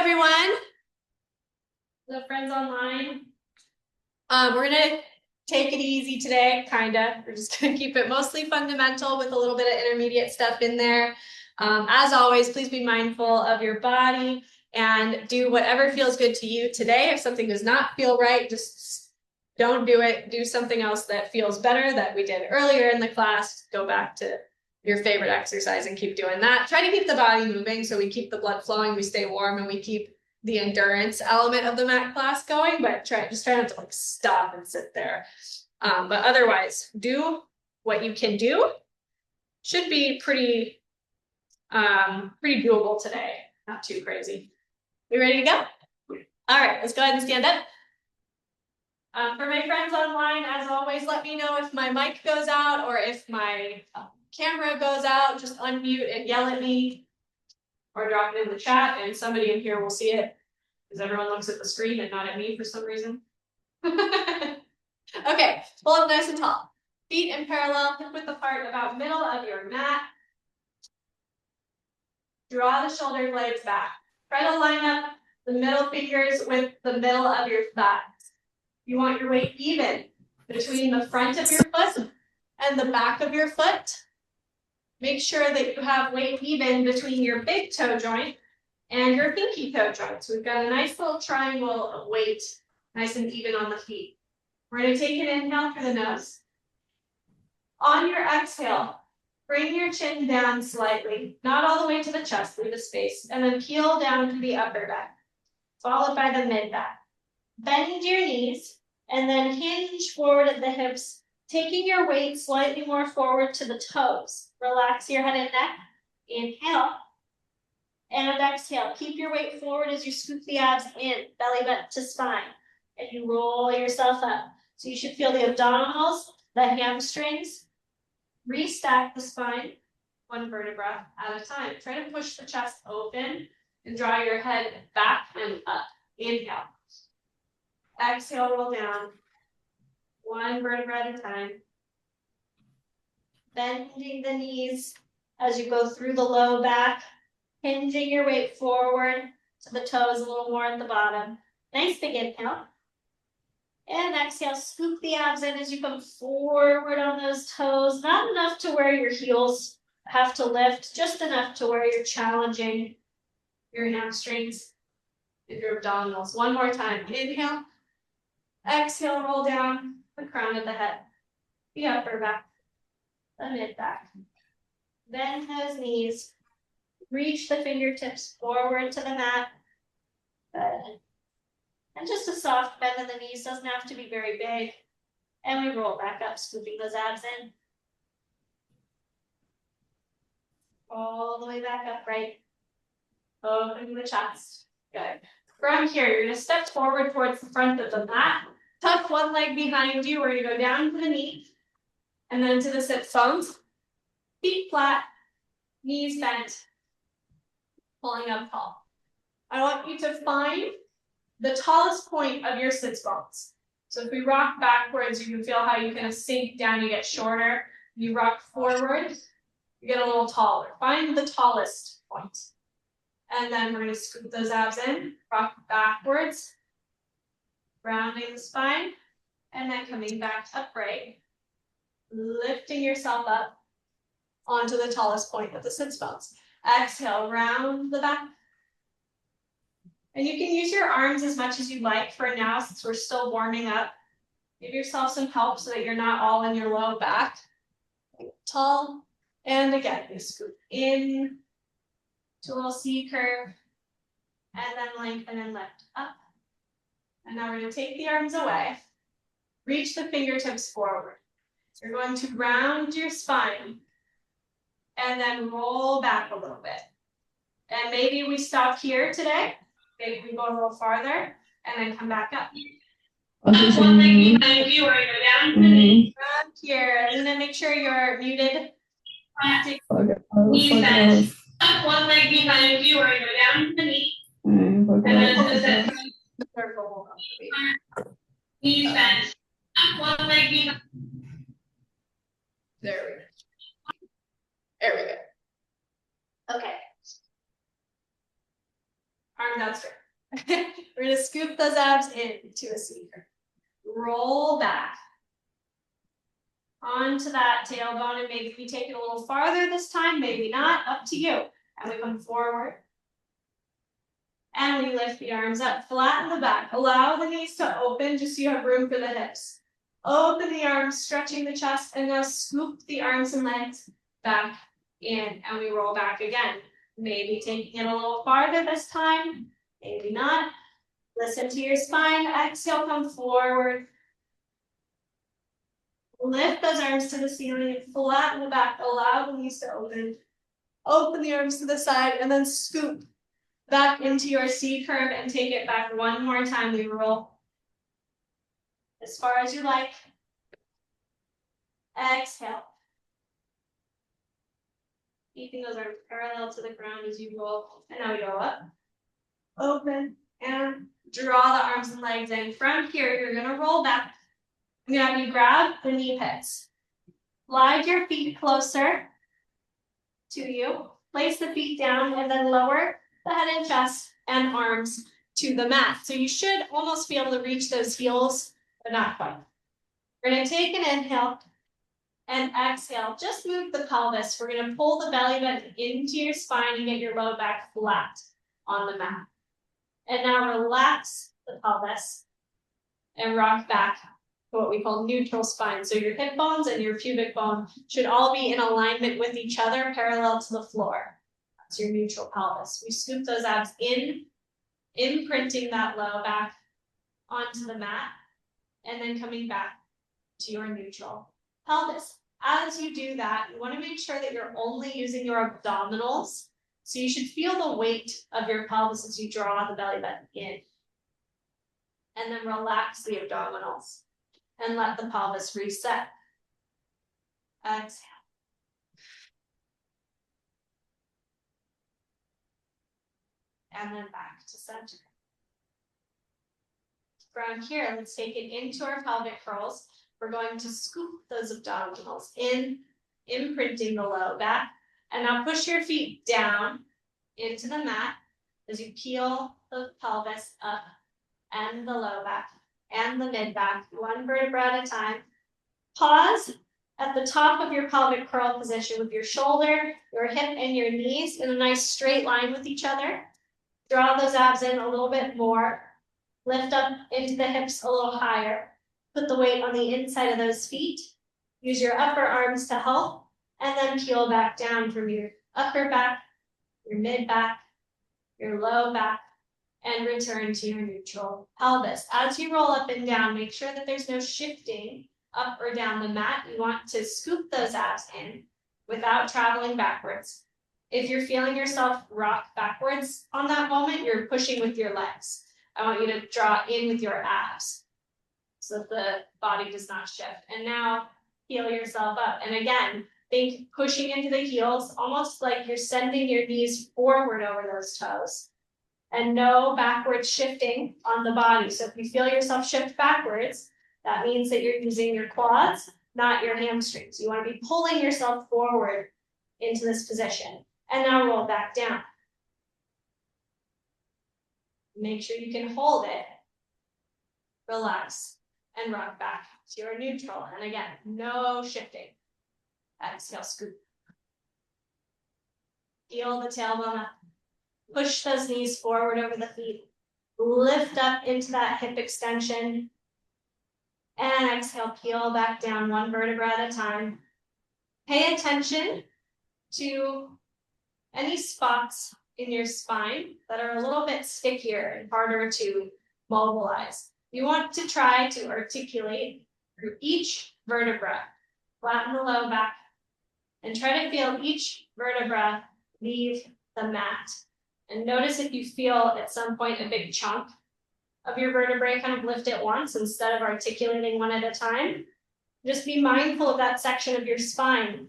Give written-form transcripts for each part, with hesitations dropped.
everyone. The friends online. We're gonna take it easy today, kinda. We're just gonna keep it mostly fundamental with a little bit of intermediate stuff in there. As always, please be mindful of your body and do whatever feels good to you today. If something does not feel right, just don't do it. Do something else that feels better that we did earlier in the class. Go back to your favorite exercise and keep doing that. Try to keep the body moving so we keep the blood flowing, we stay warm, and we keep the endurance element of the mat class going, but try not to like stop and sit there. But otherwise, do what you can do. Should be pretty doable today. Not too crazy. We ready to go? All right, let's go ahead and stand up. For my friends online, as always, let me know if my mic goes out or if my camera goes out. Just unmute and yell at me or drop it in the chat and somebody in here will see it because everyone looks at the screen and not at me for some reason. Okay, pull up nice and tall. Feet in parallel, hip width apart, about middle of your mat. Draw the shoulder blades back. Try to line up the middle fingers with the middle of your thighs. You want your weight even between the front of your foot and the back of your foot. Make sure that you have weight even between your big toe joint and your pinky toe joint. So we've got a nice little triangle of weight, nice and even on the feet. We're going to take an inhale through the nose. On your exhale, bring your chin down slightly, not all the way to the chest, leave a space, and then peel down to the upper back, followed by the mid back. Bend your knees and then hinge forward at the hips, taking your weight slightly more forward to the toes. Relax your head and neck. Inhale and exhale. Keep your weight forward as you scoop the abs in, belly button to spine, and you roll yourself up. So you should feel the abdominals, the hamstrings. Restack the spine, one vertebra at a time. Try to push the chest open and draw your head back and up. Inhale. Exhale, roll down. One vertebra at a time. Bending the knees as you go through the low back. Hinging your weight forward to the toes a little more at the bottom. Nice big inhale. And exhale, scoop the abs in as you come forward on those toes. Not enough to where your heels have to lift, just enough to where you're challenging your hamstrings and your abdominals. One more time. Inhale. Exhale, roll down the crown of the head. The upper back. The mid back. Bend those knees. Reach the fingertips forward to the mat. Good. And just a soft bend in the knees, doesn't have to be very big. And we roll back up, scooping those abs in. All the way back up, right? Opening the chest. Good. From here, you're going to step forward towards the front of the mat. Tuck one leg behind you. We're going to go down to the knee. And then to the sit bones. Feet flat, knees bent. Pulling up tall. I want you to find the tallest point of your sits bones. So if we rock backwards, you can feel how you kind of sink down, you get shorter. You rock forward, you get a little taller. Find the tallest point. And then we're going to scoop those abs in, rock backwards, rounding the spine, and then coming back upright, lifting yourself up onto the tallest point of the sits bones. Exhale, round the back. And you can use your arms as much as you like for now, since we're still warming up. Give yourself some help so that you're not all in your low back. Tall. And again, we scoop in to a little C curve. And then lengthen and lift up. And now we're going to take the arms away. Reach the fingertips forward. So you're going to round your spine. And then roll back a little bit. And maybe we stop here today. Maybe we go a little farther and then come back up. One leg behind you, or you go down to the knee. Up here, and then make sure you're muted. Knees bent. One leg behind you, or you go down to the knee. And then to the center. Knees bent. One leg behind. There we go. There we go. Okay. Arms out straight. We're gonna scoop those abs into a C curve. Roll back onto that tailbone, and maybe we take it a little farther this time, maybe not, up to you. And we come forward. And we lift the arms up, flatten the back. Allow the knees to open just so you have room for the hips. Open the arms, stretching the chest, and now scoop the arms and legs back in, and we roll back again. Maybe taking it a little farther this time, maybe not. Listen to your spine. Exhale, come forward. Lift those arms to the ceiling and flatten the back. Allow the knees to open. Open the arms to the side and then scoop back into your C curve and take it back one more time. We roll as far as you like. Exhale. Keeping those arms parallel to the ground as you roll. And now we go up. Open and draw the arms and legs in. From here, you're going to roll back. I'm going to have you grab the knee pits. Slide your feet closer to you. Place the feet down and then lower the head and chest and arms to the mat. So you should almost be able to reach those heels, but not quite. We're going to take an inhale and exhale. Just move the pelvis. We're going to pull the belly button into your spine and get your low back flat on the mat. And now relax the pelvis and rock back to what we call neutral spine. So your hip bones and your pubic bone should all be in alignment with each other, parallel to the floor. That's your neutral pelvis. We scoop those abs in, imprinting that low back onto the mat, and then coming back to your neutral pelvis. As you do that, you want to make sure that you're only using your abdominals. So you should feel the weight of your pelvis as you draw the belly button in. And then relax the abdominals and let the pelvis reset. Exhale. And then back to center. From here, let's take it into our pelvic curls. We're going to scoop those abdominals in, imprinting the low back. And now push your feet down into the mat as you peel the pelvis up and the low back and the mid back, one vertebra at a time. Pause at the top of your pelvic curl position with your shoulder, your hip, and your knees in a nice straight line with each other. Draw those abs in a little bit more. Lift up into the hips a little higher. Put the weight on the inside of those feet. Use your upper arms to help. And then peel back down from your upper back, your mid back, your low back, and return to your neutral pelvis. As you roll up and down, make sure that there's no shifting up or down the mat. You want to scoop those abs in without traveling backwards. If you're feeling yourself rock backwards on that moment, you're pushing with your legs. I want you to draw in with your abs so that the body does not shift. And now heel yourself up. And again, think pushing into the heels, almost like you're sending your knees forward over those toes. And no backward shifting on the body. So if you feel yourself shift backwards, that means that you're using your quads, not your hamstrings. You want to be pulling yourself forward into this position. And now roll back down. Make sure you can hold it. Relax and rock back to your neutral. And again, no shifting. Exhale, scoop. Heel the tailbone up. Push those knees forward over the feet. Lift up into that hip extension. And exhale, peel back down one vertebra at a time. Pay attention to any spots in your spine that are a little bit stickier and harder to mobilize. You want to try to articulate through each vertebra. Flatten the low back and try to feel each vertebra leave the mat. And notice if you feel at some point a big chunk of your vertebrae kind of lift at once instead of articulating one at a time. Just be mindful of that section of your spine.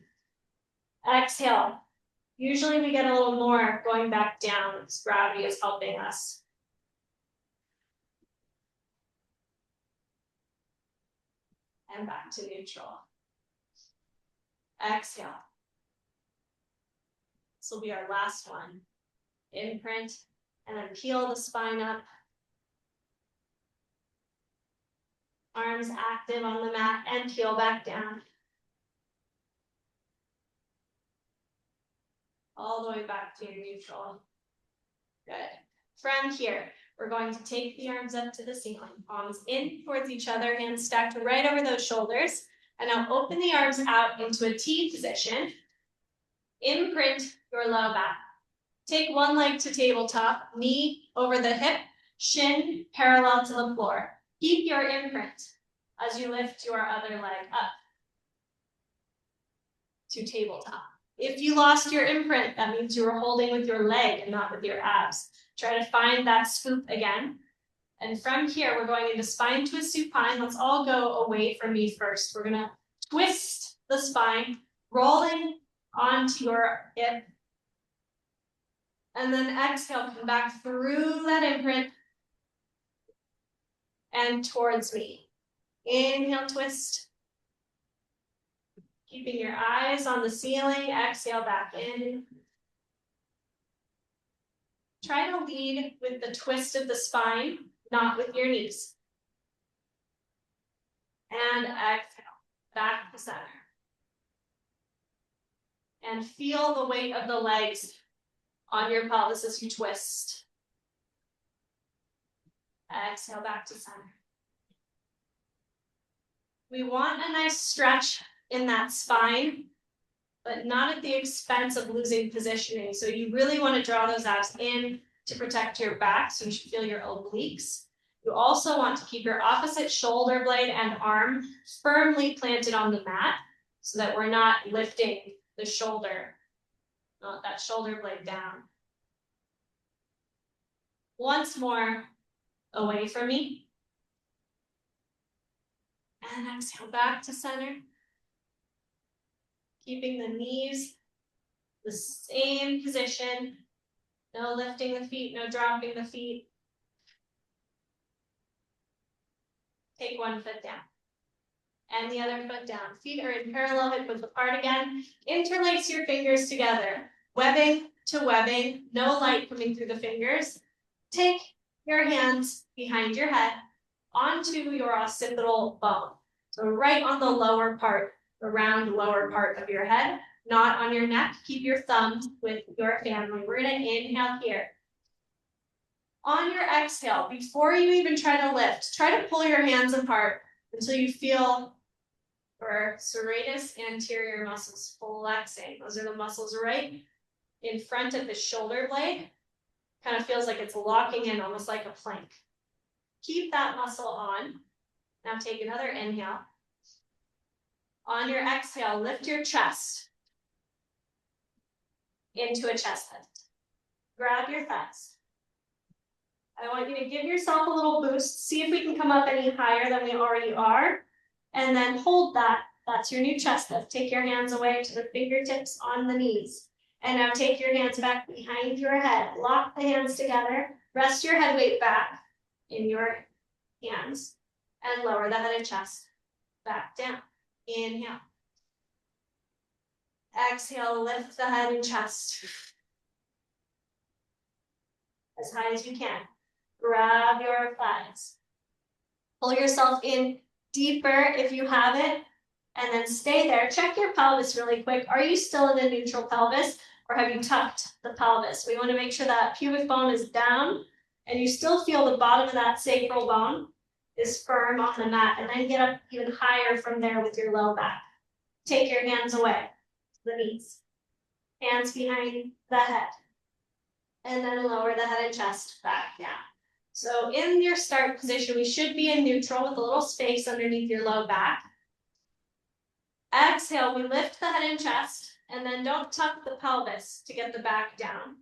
Exhale. Usually we get a little more going back down as gravity is helping us. And back to neutral. Exhale. This will be our last one. Imprint And then peel the spine up. Arms active on the mat and peel back down. All the way back to your neutral. Good. From here, we're going to take the arms up to the ceiling. Palms in towards each other, hands stacked right over those shoulders. And now open the arms out into a T position. Imprint your low back. Take one leg to tabletop, knee over the hip, shin parallel to the floor. Keep your imprint as you lift your other leg up to tabletop. If you lost your imprint, that means you were holding with your leg and not with your abs. Try to find that scoop again. And from here, we're going into spine twist supine. Let's all go away from me first. We're gonna twist the spine, rolling onto your hip. And then exhale, come back through that imprint and towards me. Inhale, twist. Keeping your eyes on the ceiling, exhale back in. Try to lead with the twist of the spine, not with your knees. And exhale, back to center. And feel the weight of the legs on your pelvis as you twist. Exhale, back to center. We want a nice stretch in that spine, but not at the expense of losing positioning. So you really want to draw those abs in to protect your back, so you should feel your obliques. You also want to keep your opposite shoulder blade and arm firmly planted on the mat so that we're not lifting the shoulder, not that shoulder blade down. Once more, away from me. And exhale back to center. Keeping the knees the same position. No lifting the feet, no dropping the feet. Take one foot down. And the other foot down. Feet are in parallel hip width apart again. Interlace your fingers together. Webbing to webbing. No light coming through the fingers. Take your hands behind your head onto your occipital bone. So right on the lower part, the round lower part of your head, not on your neck. Keep your thumbs with your family. We're going to inhale here. On your exhale, before you even try to lift, try to pull your hands apart until you feel your serratus anterior muscles flexing. Those are the muscles right in front of the shoulder blade. Kind of feels like it's locking in, almost like a plank. Keep that muscle on. Now take another inhale. On your exhale, lift your chest into a chest lift. Grab your thighs. I want you to give yourself a little boost. See if we can come up any higher than we already are. And then hold that. That's your new chest lift. Take your hands away to the fingertips on the knees. And now take your hands back behind your head. Lock the hands together. Rest your head weight back in your hands. And lower the head and chest back down. Inhale. Exhale, lift the head and chest as high as you can. Grab your thighs. Pull yourself in deeper if you have it, and then stay there. Check your pelvis really quick. Are you still in a neutral pelvis, or have you tucked the pelvis? We want to make sure that pubic bone is down, and you still feel the bottom of that sacral bone is firm on the mat, and then get up even higher from there with your low back. Take your hands away to the knees. Hands behind the head. And then lower the head and chest back down. So in your start position, we should be in neutral with a little space underneath your low back. Exhale, we lift the head and chest, and then don't tuck the pelvis to get the back down.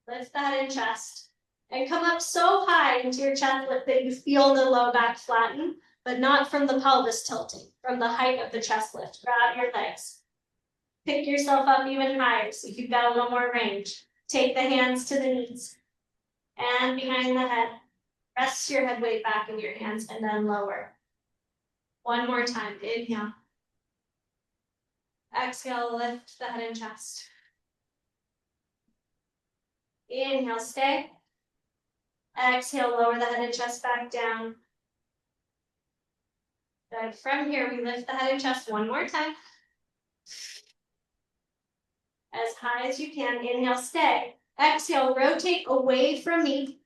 Lift the head and chest, and come up so high into your chest lift that you feel the low back flatten, but not from the pelvis tilting, from the height of the chest lift. Grab your legs. Pick yourself up even higher, so if you've got a little more range. Take the hands to the knees, and behind the head. Rest your head weight back in your hands, and then lower. One more time, inhale. Exhale, lift the head and chest. Inhale, stay. Exhale, lower the head and chest back down. Good. From here, we lift the head and chest one more time. As high as you can. Inhale, stay. Exhale, rotate away from me.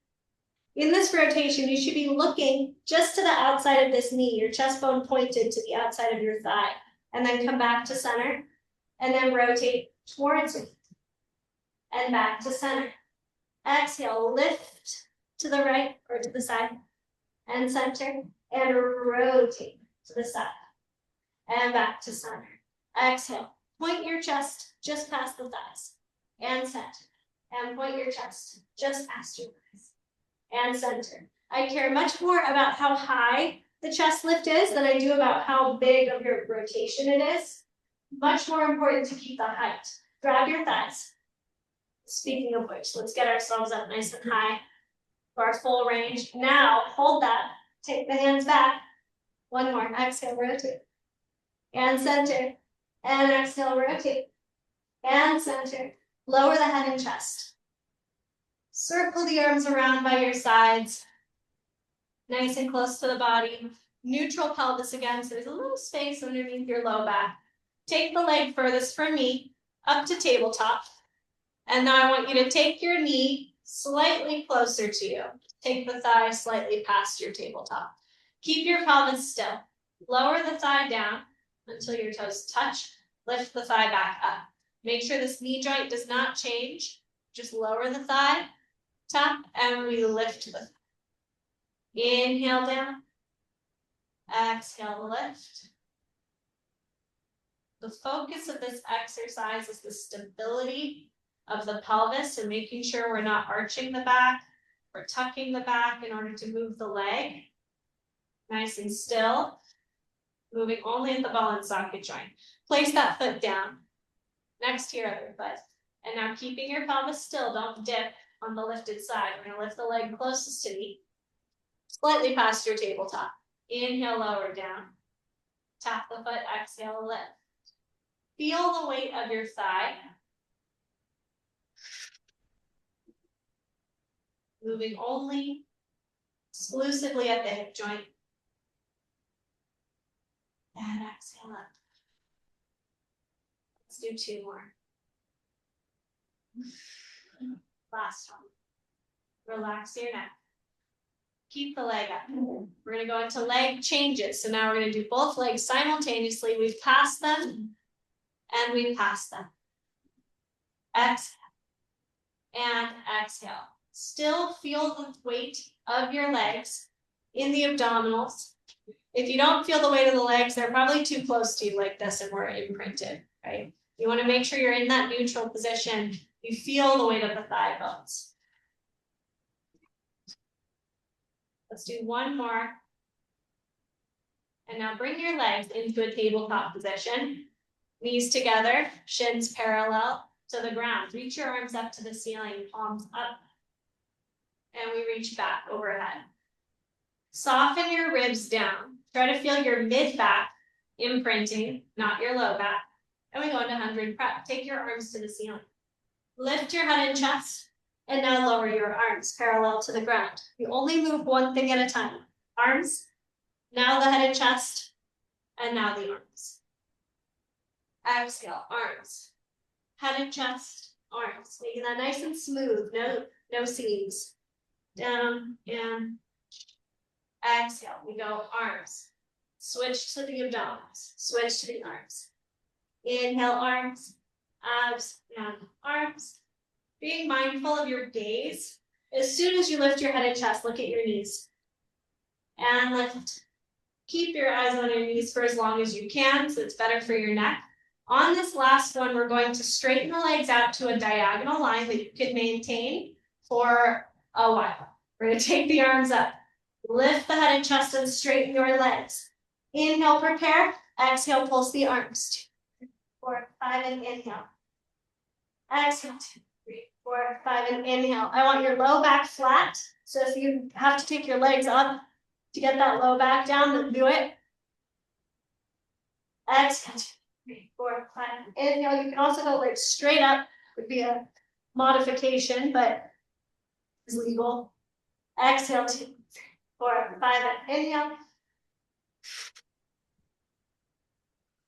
In this rotation, you should be looking just to the outside of this knee, your chest bone pointed to the outside of your thigh. And then come back to center. And then rotate towards me. And back to center. Exhale, lift to the right or to the side. And center. And rotate to the side. And back to center. Exhale. Point your chest just past the thighs. And center. And point your chest just past your thighs. And center. I care much more about how high the chest lift is than I do about how big of your rotation it is. Much more important to keep the height. Grab your thighs. Speaking of which, let's get ourselves up nice and high for our full range. Now, hold that. Take the hands back. One more. Exhale, rotate. And center. And exhale, rotate. And center. Lower the head and chest. Circle the arms around by your sides. Nice and close to the body. Neutral pelvis again, so there's a little space underneath your low back. Take the leg furthest from me, up to tabletop. And now I want you to take your knee slightly closer to you. Take the thigh slightly past your tabletop. Keep your pelvis still. Lower the thigh down until your toes touch. Lift the thigh back up. Make sure this knee joint does not change. Just lower the thigh, tap, and we lift the thigh. Inhale down. Exhale, lift. The focus of this exercise is the stability of the pelvis and making sure we're not arching the back or tucking the back in order to move the leg. Nice and still. Moving only at the ball and socket joint. Place that foot down next to your other foot. And now keeping your pelvis still, don't dip on the lifted side. We're going to lift the leg closest to me, slightly past your tabletop. Inhale, lower down. Tap the foot, exhale, lift. Feel the weight of your thigh. Moving only exclusively at the hip joint. And exhale up. Let's do two more. Last one. Relax your neck. Keep the leg up. We're going to go into leg changes. So now we're going to do both legs simultaneously. We've passed them and we've passed them. Exhale and exhale. Still feel the weight of your legs in the abdominals. If you don't feel the weight of the legs, they're probably too close to you like this and we're imprinted, right? You want to make sure you're in that neutral position. You feel the weight of the thigh bones. Let's do one more. And now bring your legs into a tabletop position. Knees together, shins parallel to the ground. Reach your arms up to the ceiling, palms up. And we reach back overhead. Soften your ribs down. Try to feel your mid-back imprinting, not your low back. And we go into 100 prep. Take your arms to the ceiling. Lift your head and chest. And now lower your arms parallel to the ground. You only move one thing at a time. Arms, now the head and chest, and now the arms. Exhale, arms, head and chest, arms. Making that nice and smooth, no seams. Down and exhale, we go arms. Switch to the abdominals, switch to the arms. Inhale, arms, abs, and arms. Being mindful of your gaze. As soon as you lift your head and chest, look at your knees. And lift. Keep your eyes on your knees for as long as you can, so it's better for your neck. On this last one, we're going to straighten the legs out to a diagonal line that you can maintain for a while. We're going to take the arms up. Lift the head and chest and straighten your legs. Inhale, prepare. Exhale, pulse the arms. 2, 3, 4, 5, and inhale. Exhale, 2, 3, 4, 5, and inhale. I want your low back flat. So if you have to take your legs up to get that low back down, then do it. Exhale, 2, 3, 4, 5. Inhale. You can also go like straight up. Would be a modification, but is legal. Exhale, 2, 3, 4, 5, inhale.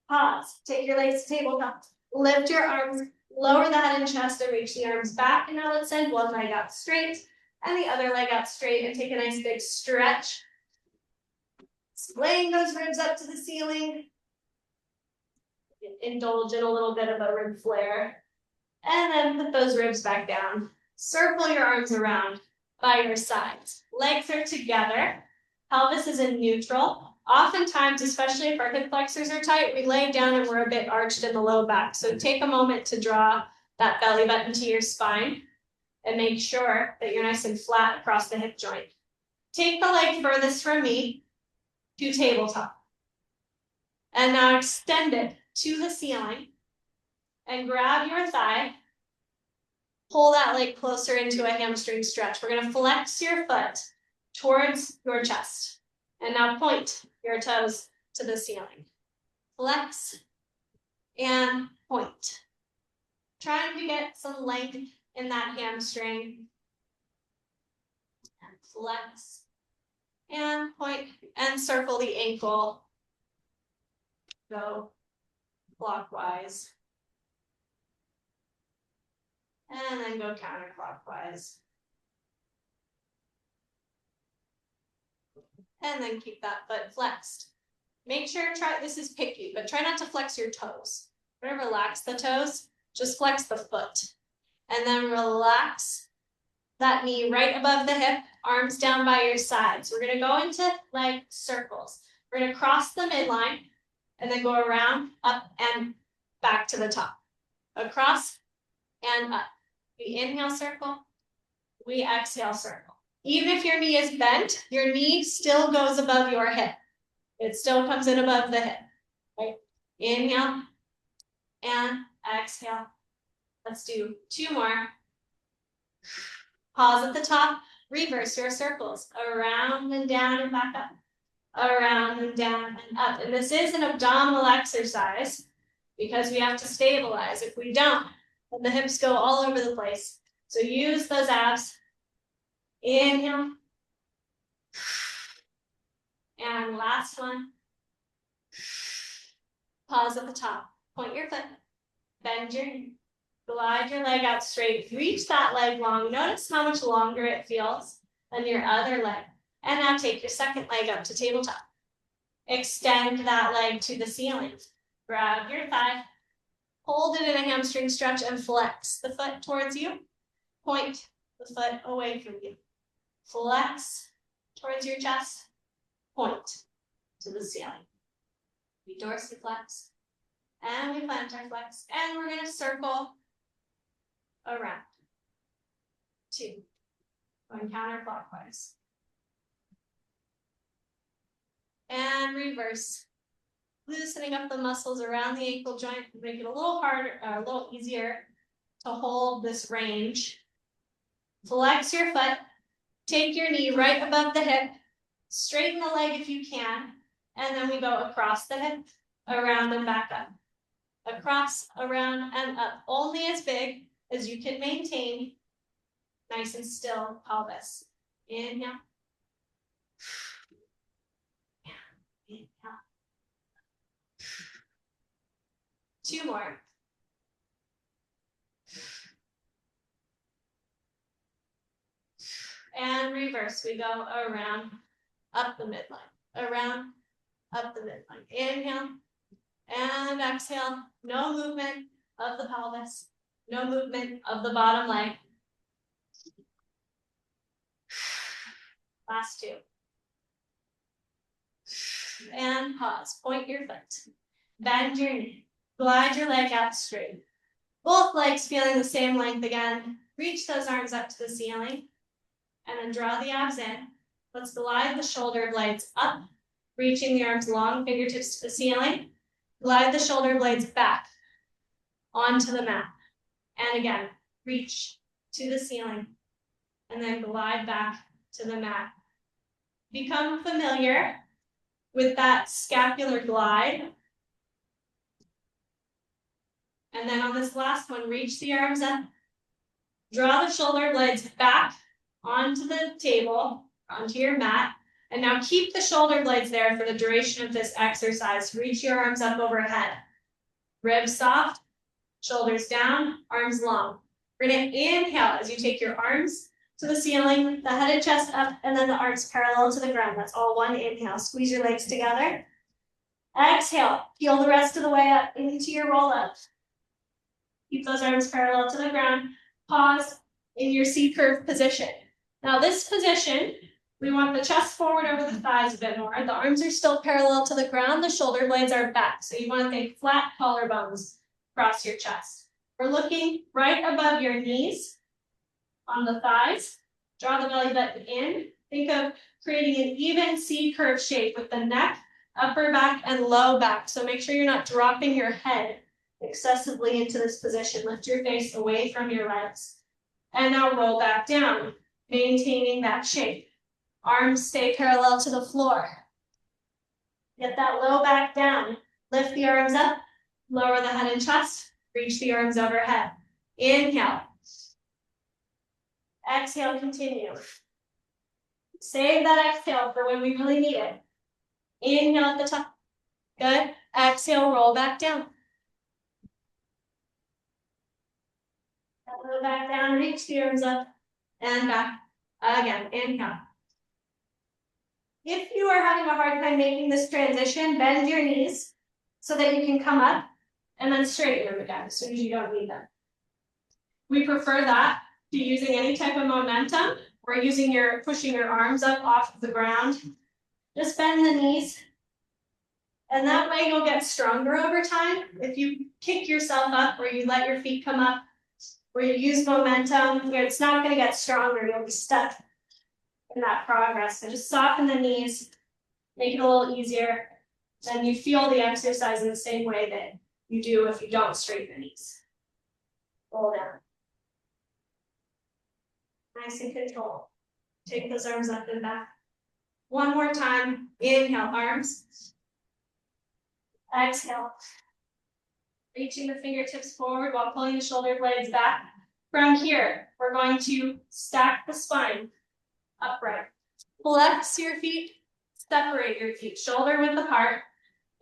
Pause. Take your legs to tabletop. Lift your arms, lower the head and chest, and reach the arms back. And now let's send one leg out straight and the other leg out straight, and take a nice big stretch. Splaying those ribs up to the ceiling. Indulge in a little bit of a rib flare. And then put those ribs back down. Circle your arms around by your sides. Legs are together. Pelvis is in neutral. Oftentimes, especially if our hip flexors are tight, we lay down and we're a bit arched in the low back. So take a moment to draw that belly button to your spine and make sure that you're nice and flat across the hip joint. Take the leg furthest from me to tabletop. And now extend it to the ceiling and grab your thigh. Pull that leg closer into a hamstring stretch. We're going to flex your foot towards your chest. And now point your toes to the ceiling. Flex and point. Trying to get some length in that hamstring. And flex and point and circle the ankle. Go clockwise. And then go counterclockwise. And then keep that foot flexed. Make sure, this is picky, but try not to flex your toes. We're gonna relax the toes, just flex the foot. And then relax that knee right above the hip, arms down by your sides. We're gonna go into leg circles. We're gonna cross the midline and then go around, up and back to the top. Across and up. We inhale, circle. We exhale, circle. Even if your knee is bent, your knee still goes above your hip. It still comes in above the hip, right? Inhale and exhale. Let's do 2 more. Pause at the top. Reverse your circles. Around and down and back up. Around and down and up. And this is an abdominal exercise because we have to stabilize. If we don't, then the hips go all over the place. So use those abs. Inhale. And last one. Pause at the top. Point your foot. Bend your knee. Glide your leg out straight. Reach that leg long. Notice how much longer it feels than your other leg. And now take your second leg up to tabletop. Extend that leg to the ceiling. Grab your thigh. Hold it in a hamstring stretch and flex the foot towards you. Point the foot away from you. Flex towards your chest. Point to the ceiling. We dorsiflex. And we plantar flex. And we're going to circle around. 2. Going counterclockwise. And reverse. Loosening up the muscles around the ankle joint. Make it a little harder, a little easier to hold this range. Flex your foot. Take your knee right above the hip. Straighten the leg if you can. And then we go across the hip, around and back up. Across, around, and up. Only as big as you can maintain nice and still pelvis. Inhale. Inhale. 2 more. And reverse. We go around, up the midline. Around, up the midline. Inhale. And exhale. No movement of the pelvis. No movement of the bottom leg. Last 2. And pause. Point your foot. Bend your knee. Glide your leg out straight. Both legs feeling the same length again. Reach those arms up to the ceiling. And then draw the abs in. Let's glide the shoulder blades up. Reaching the arms long, fingertips to the ceiling. Glide the shoulder blades back onto the mat. And again, reach to the ceiling. And then glide back to the mat. Become familiar with that scapular glide. And then on this last one, reach the arms up. Draw the shoulder blades back onto the table, onto your mat. And now keep the shoulder blades there for the duration of this exercise. Reach your arms up overhead. Ribs soft, shoulders down, arms long. We're gonna inhale as you take your arms to the ceiling, the head and chest up, and then the arms parallel to the ground. That's all one inhale. Squeeze your legs together. Exhale, peel the rest of the way up into your roll up. Keep those arms parallel to the ground. Pause in your C curve position. Now this position, we want the chest forward over the thighs a bit more. The arms are still parallel to the ground. The shoulder blades are back. So you want to think flat collarbones across your chest. We're looking right above your knees on the thighs. Draw the belly button in. Think of creating an even C curve shape with the neck, upper back, and low back. So make sure you're not dropping your head excessively into this position. Lift your face away from your legs. And now roll back down, maintaining that shape. Arms stay parallel to the floor. Get that low back down. Lift the arms up, lower the head and chest, reach the arms overhead. Inhale. Exhale, continue. Save that exhale for when we really need it. Inhale at the top. Good. Exhale, roll back down. Go back down, reach the arms up, and back. Again, inhale. If you are having a hard time making this transition, bend your knees so that you can come up and then straighten them again as soon as you don't need them. We prefer that to using any type of momentum or pushing your arms up off of the ground. Just bend the knees. And that way you'll get stronger over time. If you kick yourself up or you let your feet come up, where you use momentum, it's not going to get stronger. You'll be stuck in that progress. So just soften the knees, make it a little easier. Then you feel the exercise in the same way that you do if you don't straighten the knees. Roll down. Nice and controlled. Take those arms up and back. One more time. Inhale, arms. Exhale. Reaching the fingertips forward while pulling the shoulder blades back. From here, we're going to stack the spine upright. Flex your feet, separate your feet, shoulder width apart,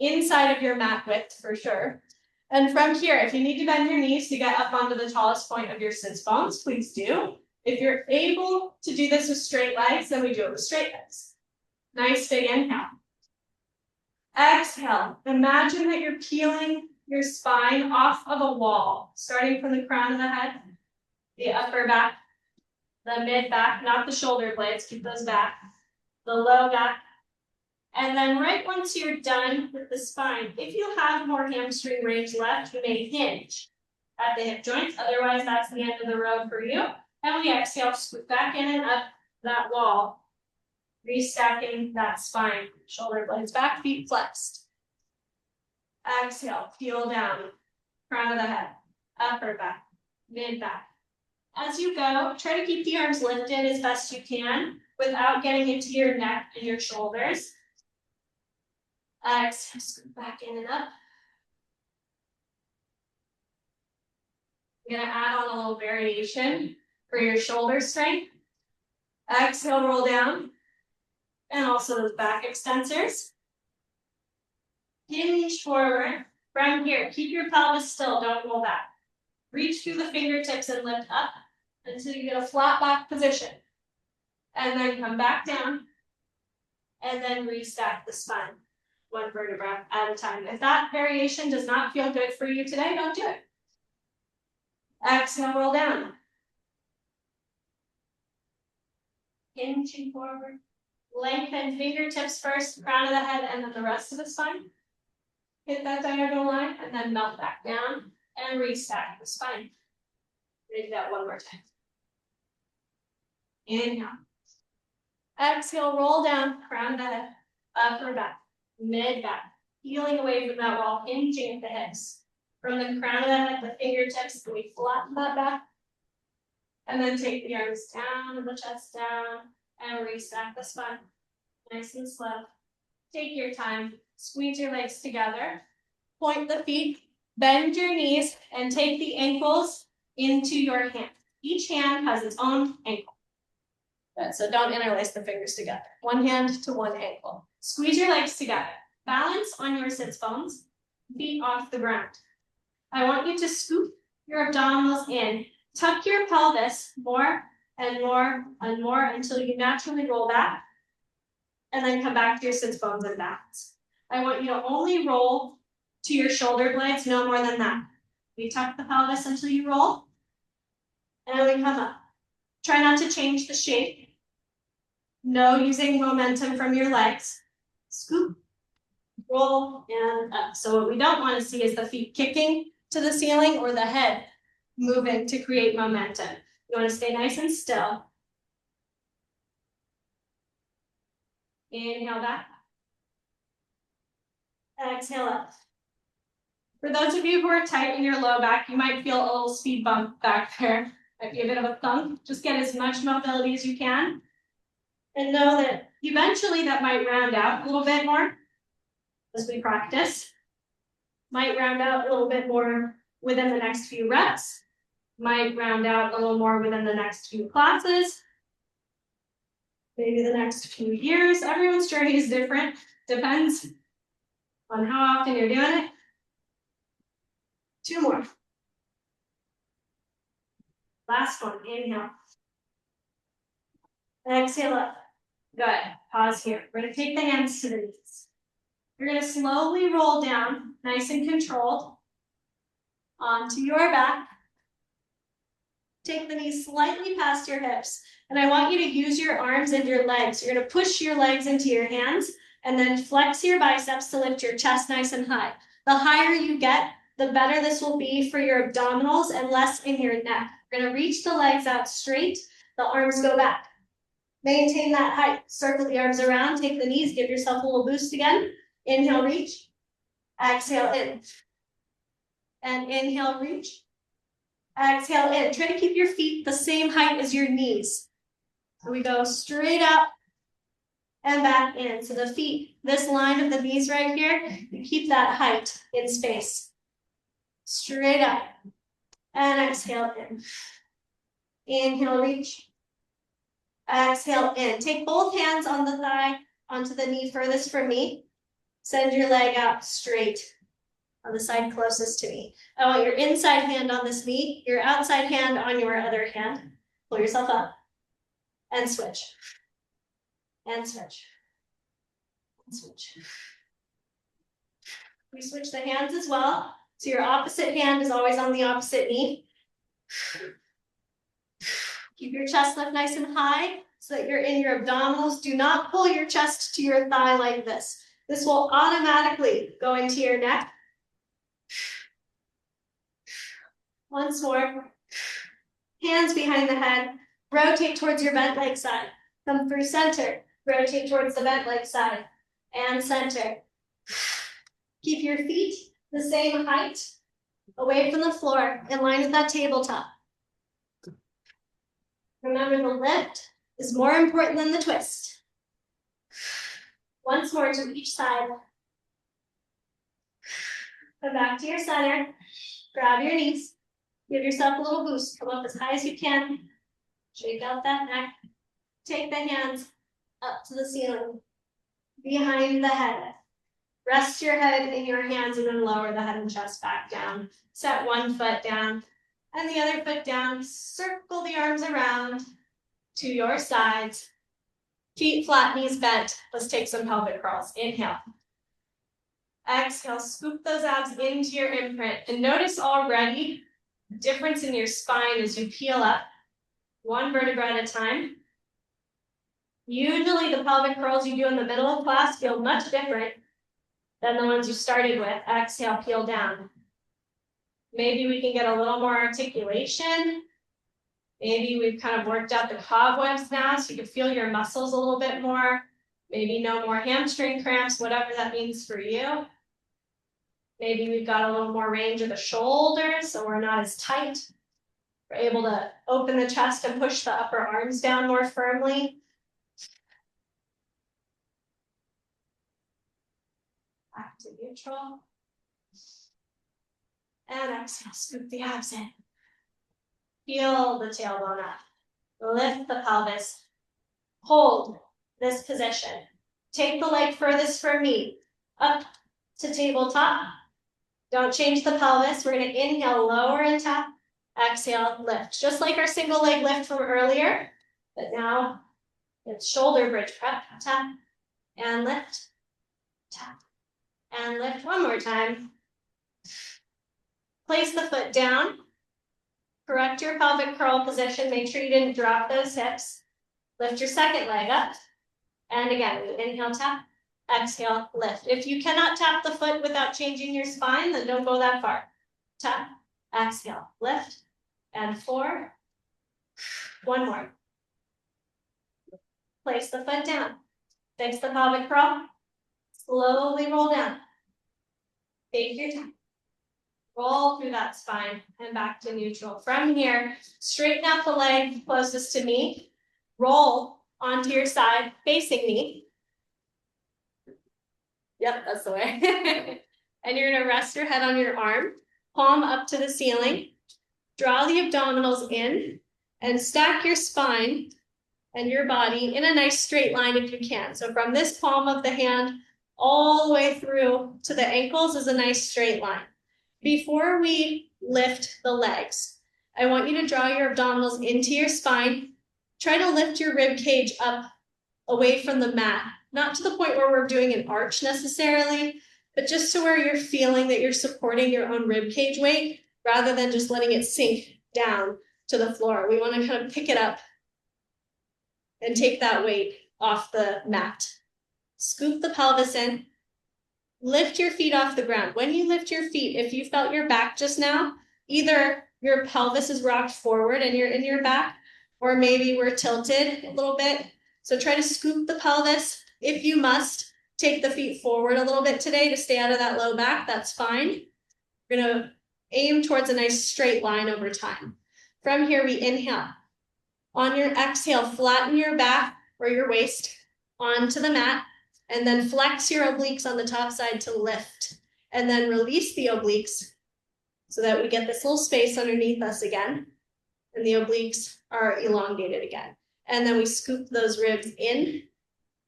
inside of your mat width for sure. And from here, if you need to bend your knees to get up onto the tallest point of your sits bones, please do. If you're able to do this with straight legs, then we do it with straight legs. Nice big inhale. Exhale. Imagine that you're peeling your spine off of a wall, starting from the crown of the head, the upper back, the mid back, not the shoulder blades, keep those back, the low back. And then right once you're done with the spine, if you have more hamstring range left, you may hinge at the hip joints. Otherwise, that's the end of the road for you. And we exhale, scoot back in and up that wall, restacking that spine. Shoulder blades back, feet flexed. Exhale, peel down, crown of the head, upper back, mid back. As you go, try to keep the arms lifted as best you can without getting into your neck and your shoulders. Exhale, scoot back in and up. I'm going to add on a little variation for your shoulder strength. Exhale, roll down. And also those back extensors. Hinge forward. From here, keep your pelvis still, don't roll back. Reach through the fingertips and lift up until you get a flat back position. And then come back down. And then restack the spine, one vertebra at a time. If that variation does not feel good for you today, don't do it. Exhale, roll down. Hinging forward. Lengthen fingertips first, crown of the head, and then the rest of the spine. Hit that diagonal line, and then melt back down and restack the spine. We're gonna do that one more time. Inhale. Exhale, roll down, crown of the head, upper back, mid back, peeling away from that wall, hinging at the hips. From the crown of the head, the fingertips, we flatten that back. And then take the arms down, the chest down, and restack the spine. Nice and slow. Take your time. Squeeze your legs together. Point the feet. Bend your knees and take the ankles into your hand. Each hand has its own ankle. Good, so don't interlace the fingers together. One hand to one ankle. Squeeze your legs together. Balance on your sits bones. Feet off the ground. I want you to scoop your abdominals in. Tuck your pelvis more and more and more until you naturally roll back. And then come back to your sits bones and balance. I want you to only roll to your shoulder blades, no more than that. We tuck the pelvis until you roll. And then we come up. Try not to change the shape. No using momentum from your legs. Scoop, roll, and up. So what we don't want to see is the feet kicking to the ceiling or the head moving to create momentum. You want to stay nice and still. Inhale back. Exhale up. For those of you who are tight in your low back, you might feel a little speed bump back there. Might be a bit of a thump. Just get as much mobility as you can. And know that eventually that might round out a little bit more as we practice. Might round out a little bit more within the next few reps. Might round out a little more within the next few classes. Maybe the next few years. Everyone's journey is different. Depends on how often you're doing it. 2 more. Last one, inhale. Exhale up. Good, pause here. We're gonna take the hands to the knees. You're gonna slowly roll down, nice and controlled, onto your back. Take the knees slightly past your hips. And I want you to use your arms and your legs. You're gonna push your legs into your hands and then flex your biceps to lift your chest nice and high. The higher you get, the better this will be for your abdominals and less in your neck. We're gonna reach the legs out straight, the arms go back. Maintain that height. Circle the arms around, take the knees, give yourself a little boost again. Inhale, reach. Exhale, in. And inhale, reach. Exhale, in. Try to keep your feet the same height as your knees. So we go straight up and back in. So the feet, this line of the knees right here, you keep that height in space. Straight up. And exhale, in. Inhale, reach. Exhale, in. Take both hands on the thigh, onto the knee furthest from me. Send your leg out straight on the side closest to me. I want your inside hand on this knee, your outside hand on your other hand. Pull yourself up and switch. And switch. And switch. We switch the hands as well. So your opposite hand is always on the opposite knee. Keep your chest lift nice and high so that you're in your abdominals. Do not pull your chest to your thigh like this. This will automatically go into your neck. Once more. Hands behind the head. Rotate towards your bent leg side. Come through center. Rotate towards the bent leg side. And center. Keep your feet the same height. Away from the floor. In line with that tabletop. Remember, the lift is more important than the twist. Once more to each side. Come back to your center. Grab your knees. Give yourself a little boost. Come up as high as you can. Shake out that neck. Take the hands up to the ceiling. Behind the head. Rest your head in your hands and then lower the head and chest back down. Set one foot down and the other foot down. Circle the arms around to your sides. Feet flat, knees bent. Let's take some pelvic curls. Inhale. Exhale, scoop those abs into your imprint. And notice already the difference in your spine as you peel up, one vertebra at a time. Usually the pelvic curls you do in the middle of class feel much different than the ones you started with. Exhale, peel down. Maybe we can get a little more articulation. Maybe we've kind of worked out the cobwebs now, so you can feel your muscles a little bit more. Maybe no more hamstring cramps, whatever that means for you. Maybe we've got a little more range of the shoulders, so we're not as tight. We're able to open the chest and push the upper arms down more firmly. Back to neutral. And exhale, scoop the abs in. Peel the tailbone up. Lift the pelvis. Hold this position. Take the leg furthest from me. Up to tabletop. Don't change the pelvis. We're going to inhale, lower and tap. Exhale, lift. Just like our single leg lift from earlier, but now it's shoulder bridge prep. Tap and lift. Tap and lift. One more time. Place the foot down. Correct your pelvic curl position. Make sure you didn't drop those hips. Lift your second leg up. And again, we inhale, tap. Exhale, lift. If you cannot tap the foot without changing your spine, then don't go that far. Tap, exhale, lift, and 4. One more. Place the foot down. Fix the pelvic curl. Slowly roll down. Take your time. Roll through that spine and back to neutral. From here, straighten out the leg closest to me. Roll onto your side, facing me. Yep, that's the way. And you're gonna rest your head on your arm, palm up to the ceiling. Draw the abdominals in and stack your spine and your body in a nice straight line if you can. So from this palm of the hand all the way through to the ankles is a nice straight line. Before we lift the legs, I want you to draw your abdominals into your spine. Try to lift your rib cage up away from the mat. Not to the point where we're doing an arch necessarily, but just to where you're feeling that you're supporting your own rib cage weight rather than just letting it sink down to the floor. We want to kind of pick it up and take that weight off the mat. Scoop the pelvis in. Lift your feet off the ground. When you lift your feet, if you felt your back just now, either your pelvis is rocked forward and you're in your back, or maybe we're tilted a little bit. So try to scoop the pelvis. If you must, take the feet forward a little bit today to stay out of that low back. That's fine. We're going to aim towards a nice straight line over time. From here, we inhale. On your exhale, flatten your back or your waist onto the mat, and then flex your obliques on the top side to lift. And then release the obliques so that we get this little space underneath us again. And the obliques are elongated again. And then we scoop those ribs in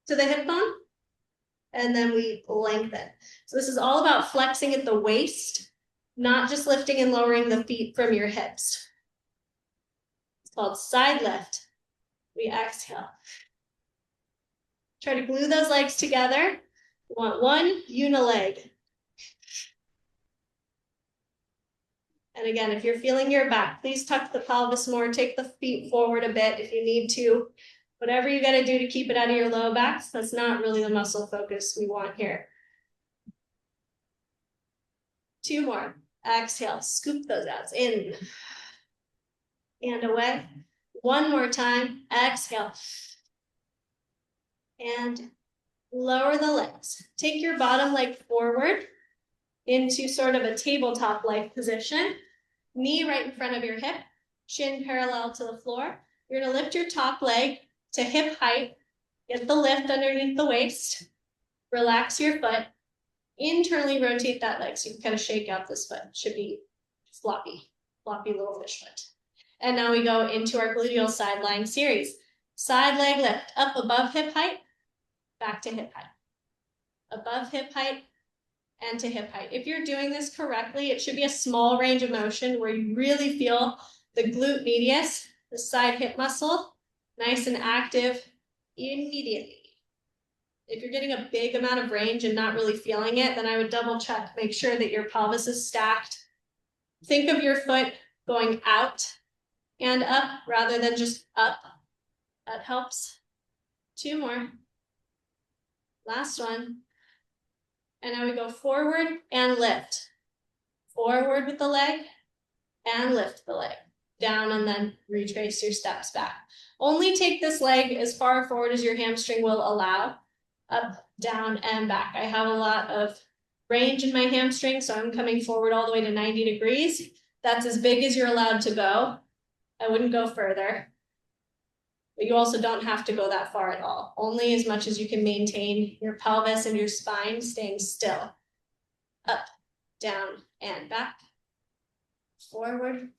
to the hip bone, and then we lengthen. So this is all about flexing at the waist, not just lifting and lowering the feet from your hips. It's called side lift. We exhale. Try to glue those legs together. We want one unileg. And again, if you're feeling your back, please tuck the pelvis more, take the feet forward a bit if you need to. Whatever you gotta do to keep it out of your low backs, that's not really the muscle focus we want here. 2 more. Exhale, scoop those abs in and away. 1 more time, exhale. And lower the legs. Take your bottom leg forward into sort of a tabletop-like position. Knee right in front of your hip, shin parallel to the floor. You're gonna lift your top leg to hip height, get the lift underneath the waist, relax your foot, internally rotate that leg so you can kind of shake out this foot. Should be floppy little fish foot. And now we go into our gluteal side lying series. Side leg lift, up above hip height, back to hip height. Above hip height and to hip height. If you're doing this correctly, it should be a small range of motion where you really feel the glute medius, the side hip muscle, nice and active immediately. If you're getting a big amount of range and not really feeling it, then I would double check, make sure that your pelvis is stacked. Think of your foot going out and up rather than just up. That helps. 2 more. Last one. And now we go forward and lift. Forward with the leg and lift the leg. Down and then retrace your steps back. Only take this leg as far forward as your hamstring will allow. Up, down, and back. I have a lot of range in my hamstring, so I'm coming forward all the way to 90 degrees. That's as big as you're allowed to go. I wouldn't go further. But you also don't have to go that far at all. Only as much as you can maintain your pelvis and your spine staying still. Up, down, and back. Forward,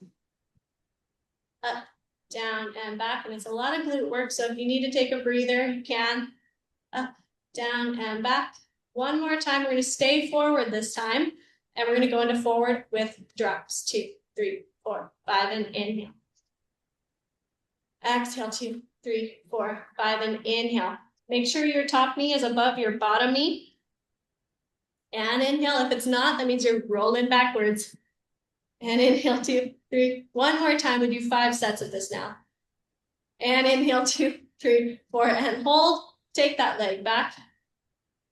up, down and back, and it's a lot of glute work, so if you need to take a breather, you can. Up, down, and back. One more time, we're gonna stay forward this time, and we're gonna go into forward with drops. 2, 3, 4, 5, and inhale. Exhale, 2, 3, 4, 5, and inhale. Make sure your top knee is above your bottom knee. And inhale. If it's not, that means you're rolling backwards. And inhale, 2, 3. One more time. We do 5 sets of this now. And inhale, 2, 3, 4, and hold. Take that leg back.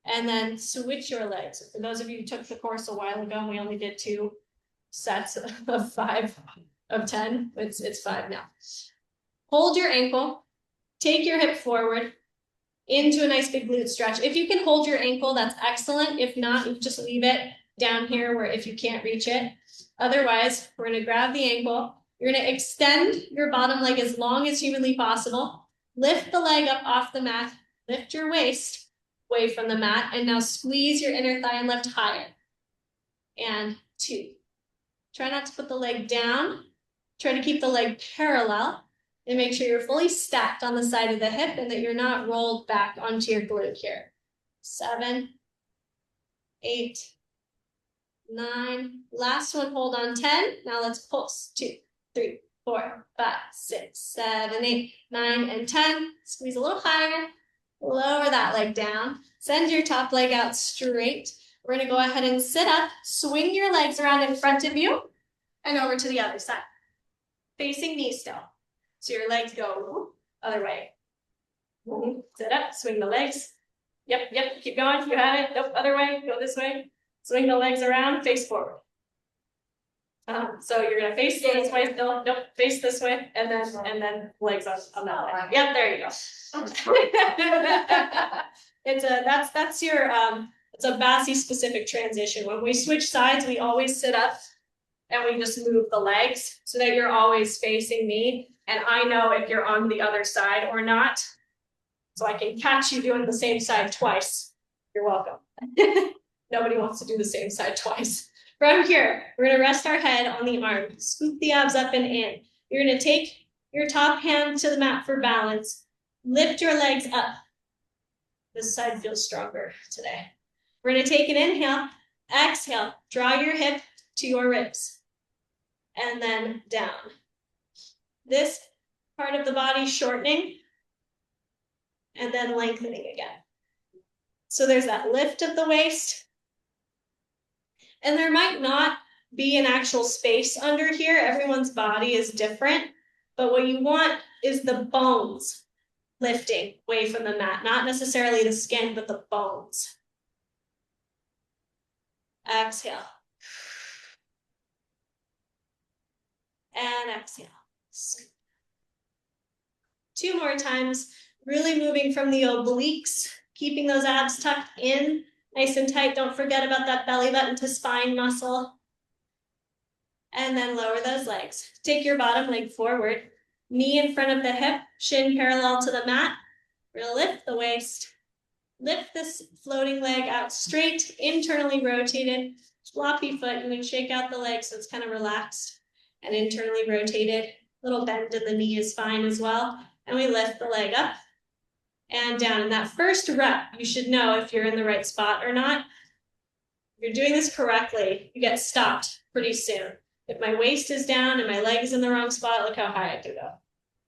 And then switch your legs. For those of you who took the course a while ago, we only did 2 sets of 5 of 10. It's 5 now. Hold your ankle. Take your hip forward into a nice big glute stretch. If you can hold your ankle, that's excellent. If not, you just leave it down here where if you can't reach it. Otherwise, we're going to grab the ankle. You're going to extend your bottom leg as long as humanly possible. Lift the leg up off the mat. Lift your waist away from the mat. And now squeeze your inner thigh and lift higher. And 2. Try not to put the leg down. Try to keep the leg parallel. And make sure you're fully stacked on the side of the hip and that you're not rolled back onto your glute here. 7, 8, 9. Last one, hold on. 10. Now let's pulse. 2, 3, 4, 5, 6, 7, 8, 9, and 10. Squeeze a little higher. Lower that leg down. Send your top leg out straight. We're going to go ahead and sit up. Swing your legs around in front of you and over to the other side. Facing knee still. So your legs go other way. Sit up, swing the legs. Yep, keep going. You have it. Nope, other way. Go this way. Swing the legs around, face forward. So you're gonna face this way still. Nope, face this way, and then legs on that way. Yep, there you go. That's your it's a BASI specific transition. When we switch sides, we always sit up and we just move the legs so that you're always facing me. And I know if you're on the other side or not. So I can catch you doing the same side twice. You're welcome. Nobody wants to do the same side twice. From here, we're going to rest our head on the arm. Scoop the abs up and in. You're going to take your top hand to the mat for balance. Lift your legs up. This side feels stronger today. We're going to take an inhale. Exhale. Draw your hip to your ribs. And then down. This part of the body shortening and then lengthening again. So there's that lift of the waist. And there might not be an actual space under here. Everyone's body is different. But what you want is the bones lifting away from the mat, not necessarily the skin, but the bones. Exhale. And exhale. 2 more times, really moving from the obliques, keeping those abs tucked in, nice and tight. Don't forget about that belly button to spine muscle. And then lower those legs. Take your bottom leg forward, knee in front of the hip, shin parallel to the mat. We're gonna lift the waist. Lift this floating leg out straight, internally rotated, floppy foot. You're gonna shake out the leg so it's kind of relaxed and internally rotated. Little bend in the knee is fine as well. And we lift the leg up and down. In that first rep, you should know if you're in the right spot or not. If you're doing this correctly, you get stopped pretty soon. If my waist is down and my leg is in the wrong spot, look how high I could go,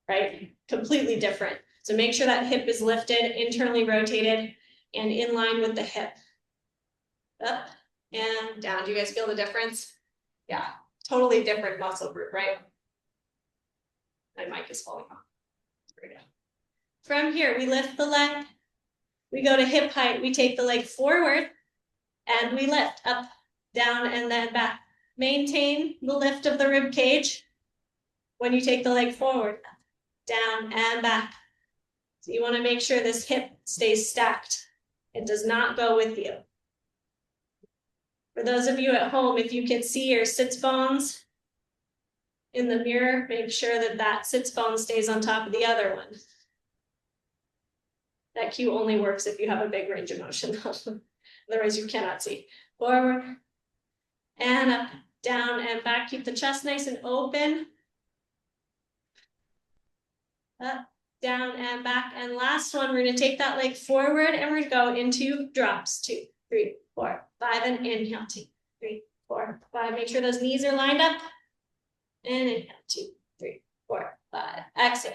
right? Completely different. So make sure that hip is lifted, internally rotated, and in line with the hip. Up and down. Do you guys feel the difference? Yeah, totally different muscle group, right? My mic is falling off. There we go. From here, we lift the leg. We go to hip height. We take the leg forward and we lift up, down, and then back. Maintain the lift of the rib cage when you take the leg forward, up, down, and back. So you want to make sure this hip stays stacked. It does not go with you. For those of you at home, if you can see your sits bones in the mirror, make sure that that sits bone stays on top of the other one. That cue only works if you have a big range of motion. Otherwise you cannot see. Forward and up, down and back. Keep the chest nice and open. up, down, and back. And last one, we're gonna take that leg forward and we're gonna go into drops. 2, 3, 4, 5, and inhale. 2, 3, 4, 5. Make sure those knees are lined up. And inhale. 2, 3, 4, 5. Exhale.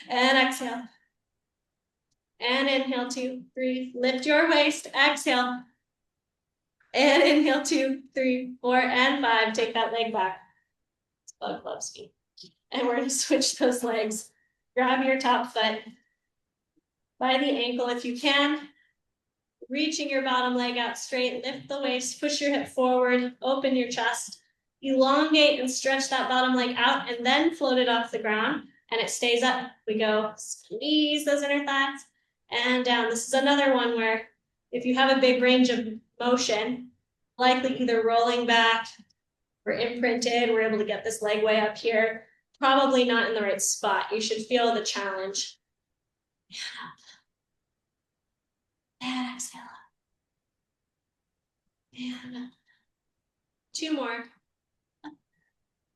And exhale. And inhale. 2, 3. Lift your waist. Exhale. And inhale. 2, 3, 4, and 5. Take that leg back. Bug loves me. And we're going to switch those legs. Grab your top foot by the ankle if you can. Reaching your bottom leg out straight. Lift the waist. Push your hip forward. Open your chest. Elongate and stretch that bottom leg out and then float it off the ground. And it stays up. We go squeeze those inner thighs and down. This is another one where if you have a big range of motion, likely either rolling back or imprinted, we're able to get this leg way up here. Probably not in the right spot. You should feel the challenge. And exhale. And up. 2 more. Up.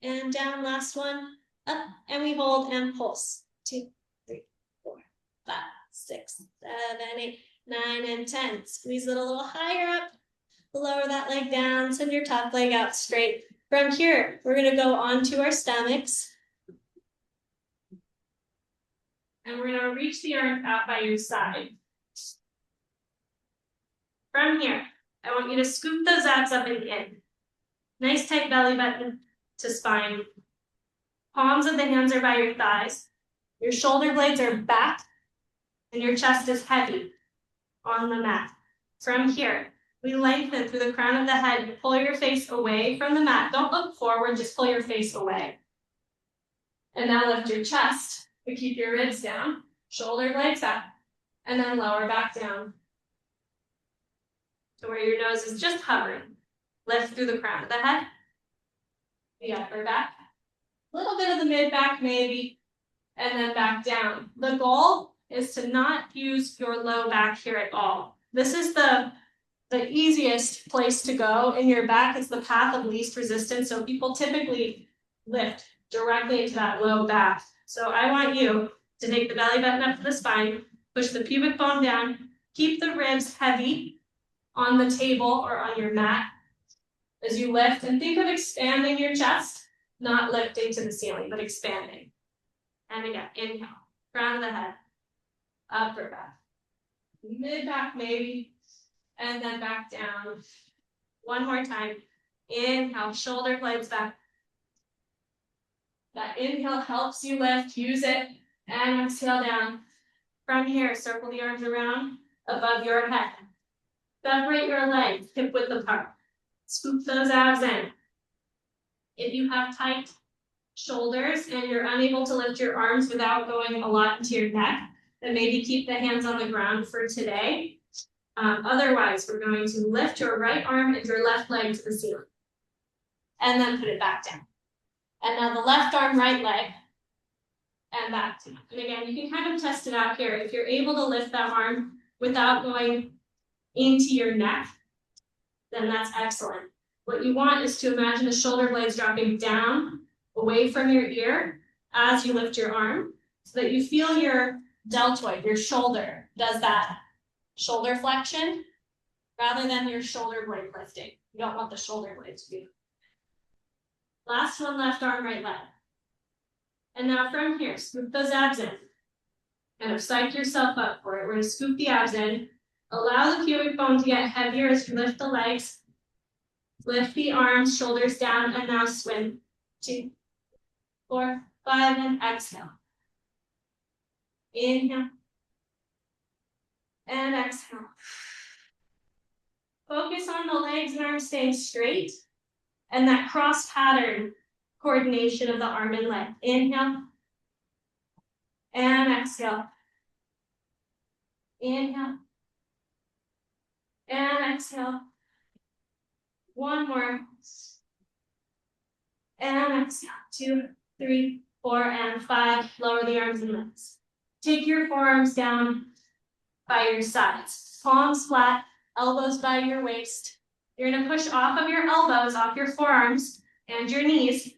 And down, last one. Up, and we hold and pulse. 2, 3, 4, 5, 6, 7, 8, 9, and 10. Squeeze it a little higher up. Lower that leg down. Send your top leg out straight. From here, we're going to go onto our stomachs. And we're going to reach the arms out by your side. From here, I want you to scoop those abs up and in. Nice tight belly button to spine. Palms of the hands are by your thighs. Your shoulder blades are back, and your chest is heavy on the mat. From here, we lengthen through the crown of the head. Pull your face away from the mat. Don't look forward, just pull your face away. And now lift your chest. We keep your ribs down, shoulder blades up, and then lower back down to where your nose is just hovering. Lift through the crown of the head, the upper back, a little bit of the mid back maybe, and then back down. The goal is to not use your low back here at all. This is the easiest place to go in your back. It's the path of least resistance. So people typically lift directly into that low back. So I want you to take the belly button up to the spine, push the pubic bone down, keep the ribs heavy on the table or on your mat as you lift, and think of expanding your chest, not lifting to the ceiling, but expanding. And again, inhale, crown of the head, upper back, mid back maybe, and then back down. One more time. Inhale, shoulder blades back. That inhale helps you lift, use it, and exhale down. From here, circle the arms around above your head. Separate your legs, hip width apart. Scoop those abs in. If you have tight shoulders and you're unable to lift your arms without going a lot into your neck, then maybe keep the hands on the ground for today. Otherwise, we're going to lift your right arm and your left leg to the ceiling. And then put it back down. And now the left arm, right leg, and back down. And again, you can kind of test it out here. If you're able to lift that arm without going into your neck, then that's excellent. What you want is to imagine the shoulder blades dropping down away from your ear as you lift your arm so that you feel your deltoid, your shoulder, does that shoulder flexion rather than your shoulder blade lifting. You don't want the shoulder blade to be. Last one, left arm, right leg. And now from here, scoop those abs in. Kind of psych yourself up for it. We're going to scoop the abs in. Allow the pubic bone to get heavier as you lift the legs. Lift the arms, shoulders down, and now swim. 2, 4, 5, and exhale. Inhale. And exhale. Focus on the legs and arms staying straight. And that cross pattern coordination of the arm and leg. Inhale. And exhale. Inhale. And exhale. One more. And exhale. 2, 3, 4, and 5. Lower the arms and legs. Take your forearms down by your sides. Palms flat, elbows by your waist. You're going to push off of your elbows, off your forearms, and your knees.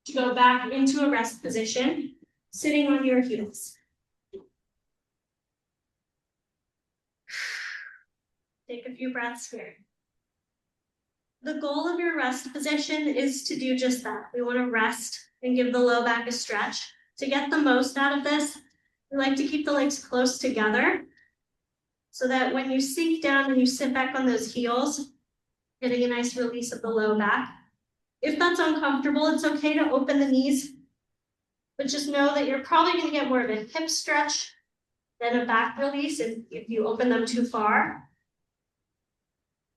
to go back into a rest position, sitting on your heels. Take a few breaths here. The goal of your rest position is to do just that. We want to rest and give the low back a stretch. To get the most out of this, we like to keep the legs close together so that when you sink down and you sit back on those heels, getting a nice release of the low back. If that's uncomfortable, it's okay to open the knees, but just know that you're probably going to get more of a hip stretch than a back release if you open them too far.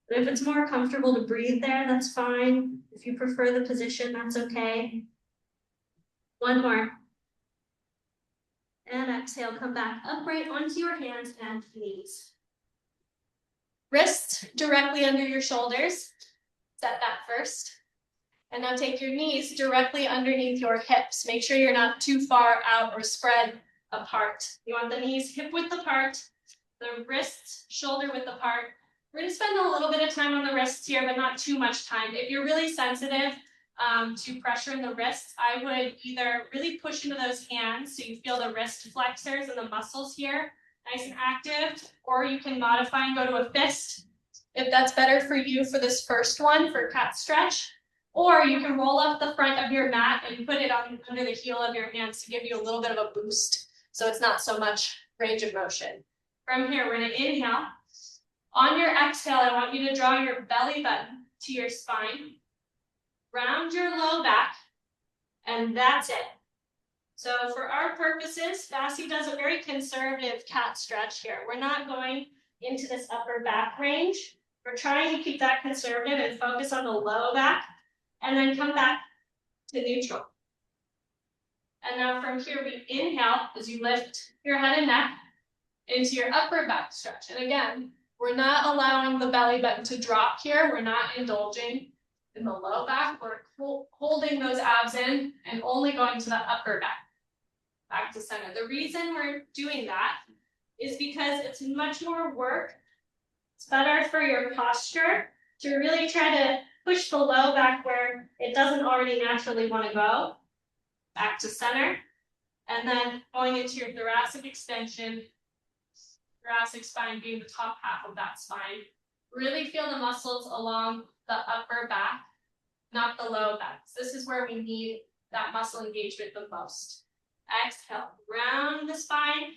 But if it's more comfortable to breathe there, that's fine. If you prefer the position, that's okay. One more. And exhale, come back upright onto your hands and knees. Wrists directly under your shoulders. Set that first. And now take your knees directly underneath your hips. Make sure you're not too far out or spread apart. You want the knees hip width apart, the wrists shoulder width apart. We're going to spend a little bit of time on the wrists here, but not too much time. If you're really sensitive to pressure in the wrists, I would either really push into those hands so you feel the wrist flexors and the muscles here nice and active, or you can modify and go to a fist if that's better for you for this first one for cat stretch. Or you can roll up the front of your mat and put it under the heel of your hands to give you a little bit of a boost so it's not so much range of motion. From here, we're going to inhale. On your exhale, I want you to draw your belly button to your spine. Round your low back, and that's it. So for our purposes, BASI does a very conservative cat stretch here. We're not going into this upper back range. We're trying to keep that conservative and focus on the low back, and then come back to neutral. And now from here, we inhale as you lift your head and neck into your upper back stretch. And again, we're not allowing the belly button to drop here. We're not indulging in the low back. We're holding those abs in and only going to the upper back. Back to center. The reason we're doing that is because it's much more work. It's better for your posture to really try to push the low back where it doesn't already naturally want to go. Back to center. And then going into your thoracic extension, thoracic spine being the top half of that spine. Really feel the muscles along the upper back, not the low back. So this is where we need that muscle engagement the most. Exhale, round the spine,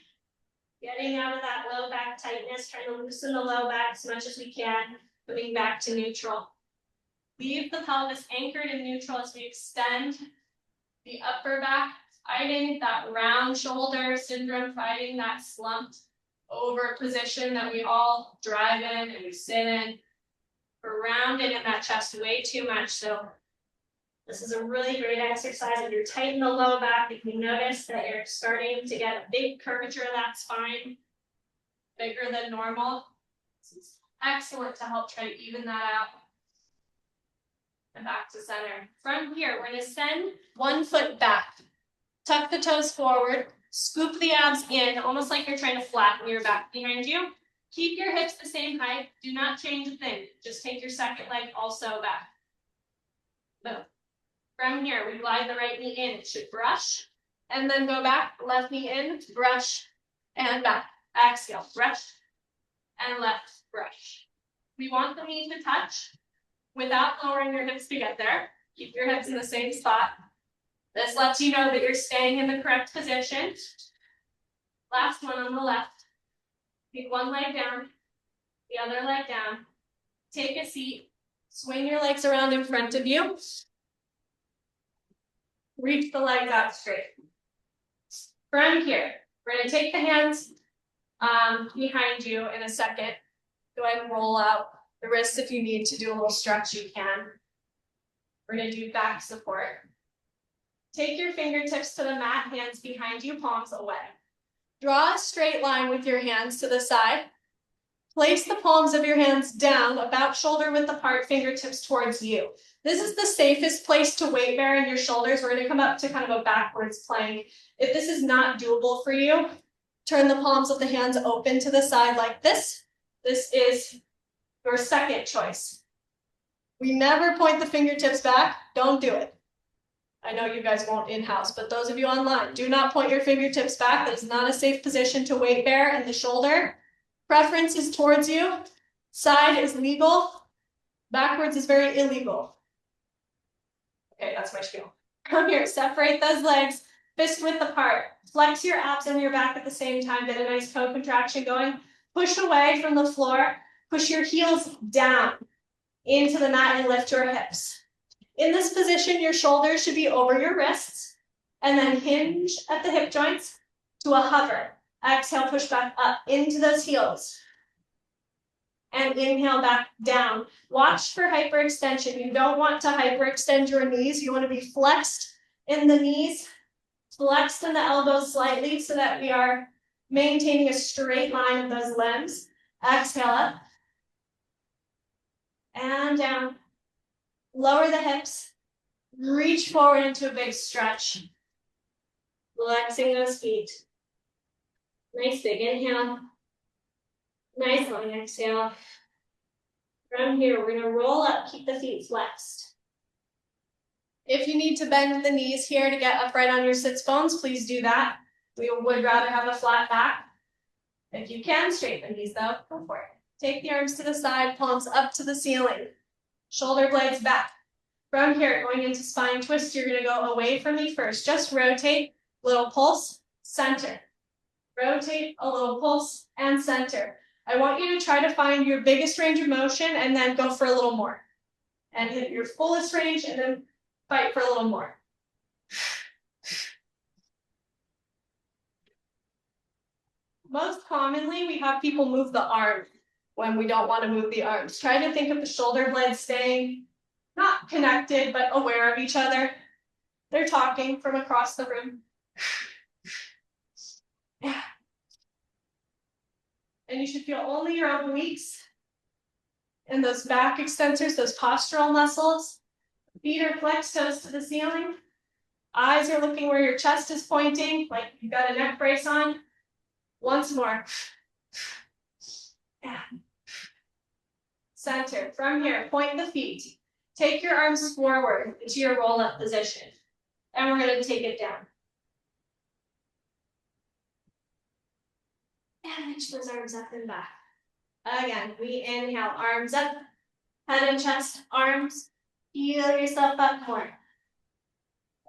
getting out of that low back tightness, trying to loosen the low back as much as we can, coming back to neutral. Leave the pelvis anchored in neutral as we extend the upper back, fighting that round shoulder syndrome, fighting that slumped over position that we all drive in and we sit in. We're rounded in that chest way too much, so this is a really great exercise. If you're tight in the low back, you can notice that you're starting to get a big curvature of that spine, bigger than normal. This is excellent to help try to even that out. And back to center. From here, we're going to send one foot back. Tuck the toes forward, scoop the abs in, almost like you're trying to flatten your back behind you. Keep your hips the same height. Do not change a thing. Just take your second leg also back. Boom. From here, we glide the right knee in. It should brush. And then go back. Left knee in, brush, and back. Exhale, brush, and left, brush. We want the knee to touch without lowering your hips to get there. Keep your hips in the same spot. This lets you know that you're staying in the correct position. Last one on the left. Take one leg down, the other leg down. Take a seat. Swing your legs around in front of you. Reach the legs out straight. From here, we're going to take the hands behind you in a second. Go ahead and roll out the wrists if you need to do a little stretch, you can. We're going to do back support. Take your fingertips to the mat, hands behind you, palms away. Draw a straight line with your hands to the side. Place the palms of your hands down, about shoulder width apart, fingertips towards you. This is the safest place to weight bear in your shoulders. We're going to come up to kind of a backwards plank. If this is not doable for you, turn the palms of the hands open to the side like this. This is your second choice. We never point the fingertips back. Don't do it. I know you guys won't in-house, but those of you online, do not point your fingertips back. That is not a safe position to weight bear in the shoulder. Preference is towards you. Side is legal. Backwards is very illegal. Okay, that's my spiel. Come here, separate those legs, fist width apart. Flex your abs and your back at the same time. Get a nice toe contraction going. Push away from the floor. Push your heels down into the mat and lift your hips. In this position, your shoulders should be over your wrists and then hinge at the hip joints to a hover. Exhale, push back up into those heels. And inhale back down. Watch for hyperextension. You don't want to hyperextend your knees. You want to be flexed in the knees, flexed in the elbows slightly so that we are maintaining a straight line of those limbs. Exhale up and down. Lower the hips. Reach forward into a big stretch. Flexing those feet. Nice big inhale. Nice long exhale. From here, we're going to roll up, keep the feet flexed. If you need to bend the knees here to get upright on your sits bones, please do that. We would rather have a flat back. If you can straighten the knees though, go for it. Take the arms to the side, palms up to the ceiling. Shoulder blades back. From here, going into spine twist, you're going to go away from me first. Just rotate, little pulse, center. Rotate, a little pulse, and center. I want you to try to find your biggest range of motion and then go for a little more. And hit your fullest range and then fight for a little more. Most commonly, we have people move the arm when we don't want to move the arms. Try to think of the shoulder blades staying not connected, but aware of each other. They're talking from across the room. And you should feel only your obliques and those back extensors, those postural muscles. Feet are flexed, toes to the ceiling. Eyes are looking where your chest is pointing, like you've got a neck brace on. Once more. Center. From here, point the feet. Take your arms forward into your roll-up position. And we're going to take it down. And reach those arms up and back. Again, we inhale, arms up, head and chest, arms. Feel yourself up more.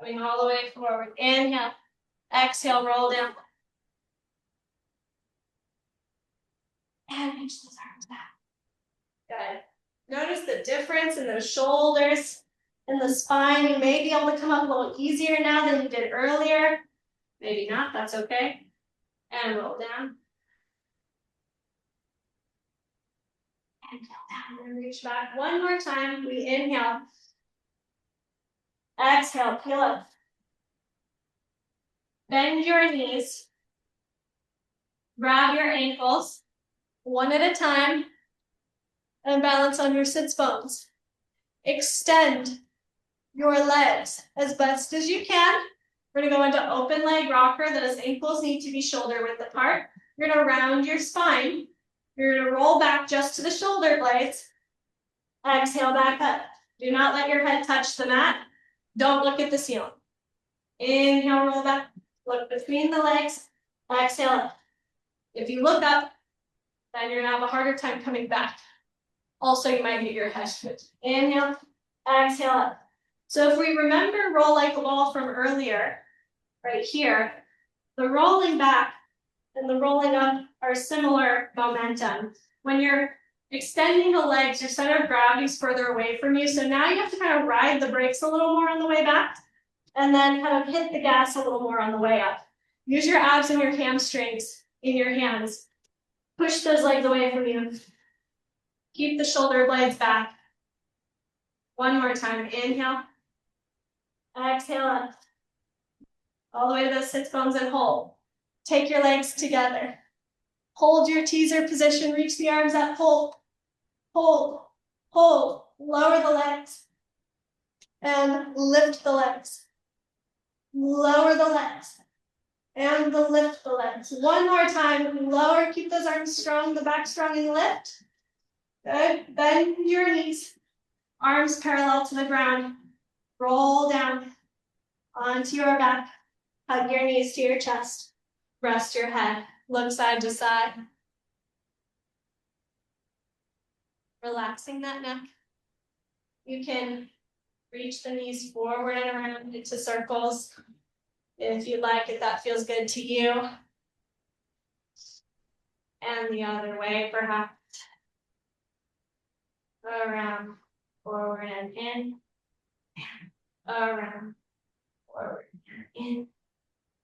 Going all the way forward. Inhale, exhale, roll down. And reach those arms back. Good. Notice the difference in those shoulders and the spine. You may be able to come up a little easier now than you did earlier. Maybe not, that's okay. And roll down. Inhale down and reach back. One more time. We inhale. Exhale, peel up. Bend your knees. Grab your ankles. One at a time. And balance on your sits bones. Extend your legs as best as you can. We're going to go into open leg rocker. Those ankles need to be shoulder width apart. You're going to round your spine. You're going to roll back just to the shoulder blades. Exhale back up. Do not let your head touch the mat. Don't look at the ceiling. Inhale, roll back. Look between the legs. Exhale up. If you look up, then you're going to have a harder time coming back. Also, you might hit your head. Inhale, exhale up. So if we remember roll like a ball from earlier, right here, the rolling back and the rolling up are similar momentum. When you're extending the legs, your center of gravity is further away from you. So now you have to kind of ride the brakes a little more on the way back and then kind of hit the gas a little more on the way up. Use your abs and your hamstrings in your hands. Push those legs away from you. Keep the shoulder blades back. One more time. Inhale. Exhale up. All the way to those sits bones and hold. Take your legs together. Hold your teaser position. Reach the arms up. Hold. Hold. Hold. Lower the legs. And lift the legs. Lower the legs. And lift the legs. One more time. Lower. Keep those arms strong. The back strong and lift. Good. Bend your knees. Arms parallel to the ground. Roll down. onto your back. Hug your knees to your chest. Rest your head. Look side to side. Relaxing that neck. You can reach the knees forward and around into circles if you'd like, if that feels good to you. And the other way, perhaps. Around, forward and in. Around, forward and in.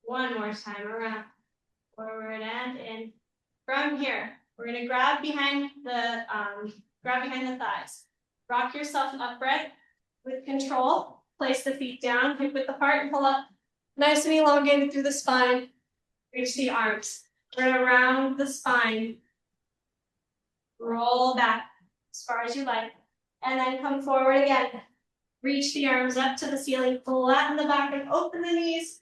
One more time, around, forward and in. From here, we're gonna grab behind the thighs. Rock yourself upright with control. Place the feet down, hip width apart, and pull up. Nice and elongated through the spine. Reach the arms. We're gonna round the spine. Roll back as far as you like. And then come forward again. Reach the arms up to the ceiling. Flatten the back and open the knees.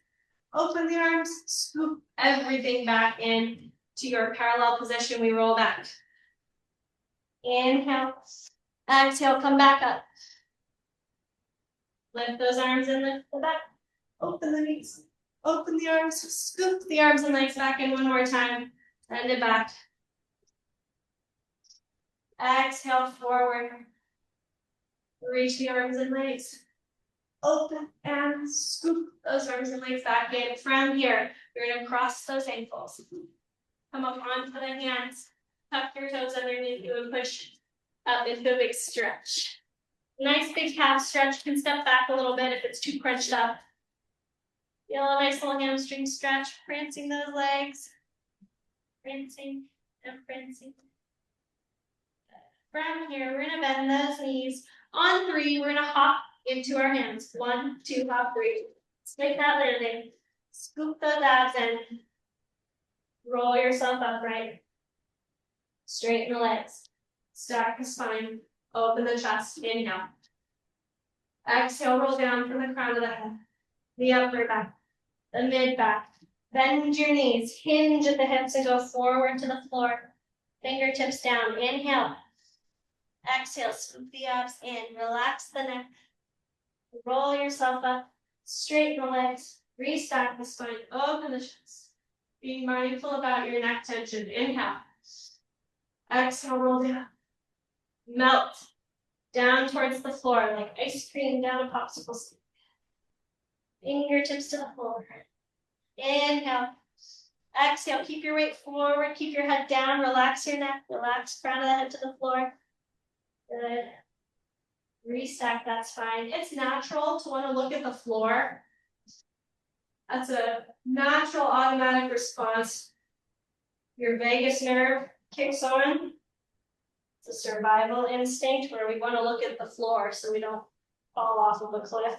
Open the arms. Scoop everything back in to your parallel position. We roll back. Inhale. Exhale, come back up. Lift those arms and lift the back. Open the knees. Open the arms. Scoop the arms and legs back in one more time. Send it back. Exhale, forward. Reach the arms and legs. Open and scoop those arms and legs back in. From here, you're going to cross those ankles. Come up onto the hands. Tuck your toes underneath you and push up into a big stretch. Nice big calf stretch. You can step back a little bit if it's too crunched up. Feel a nice little hamstring stretch. Prancing those legs. Prancing and prancing. From here, we're going to bend those knees. On 3, we're going to hop into our hands. 1, 2, hop, 3. Let's make that landing. Scoop those abs in. Roll yourself upright. Straighten the legs. Stack the spine. Open the chest. Inhale. Exhale, roll down from the crown of the head. The upper back. The mid back. Bend your knees. Hinge at the hips and go forward to the floor. Fingertips down. Inhale. Exhale, scoop the abs in. Relax the neck. Roll yourself up. Straighten the legs. Restack the spine. Open the chest. Being mindful about your neck tension. Inhale. Exhale, roll down. Melt down towards the floor like ice cream down a popsicle stick. Fingertips to the floor. Inhale. Exhale, keep your weight forward. Keep your head down. Relax your neck. Relax crown of the head to the floor. Good. Restack that spine. It's natural to want to look at the floor. That's a natural automatic response. Your vagus nerve kicks on. It's a survival instinct where we want to look at the floor so we don't fall off of a cliff.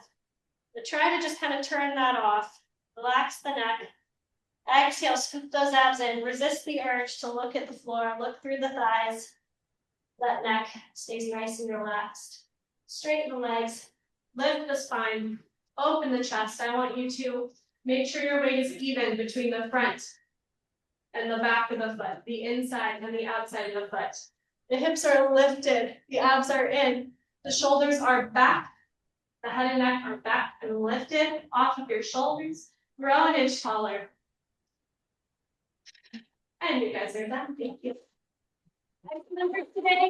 But try to just kind of turn that off. Relax the neck. Exhale, scoop those abs in. Resist the urge to look at the floor. Look through the thighs. That neck stays nice and relaxed. Straighten the legs. Lift the spine. Open the chest. I want you to make sure your weight is even between the front and the back of the foot, the inside and the outside of the foot. The hips are lifted. The abs are in. The shoulders are back. The head and neck are back and lifted off of your shoulders. Grow an inch taller. And you guys are done. Thank you. Number today.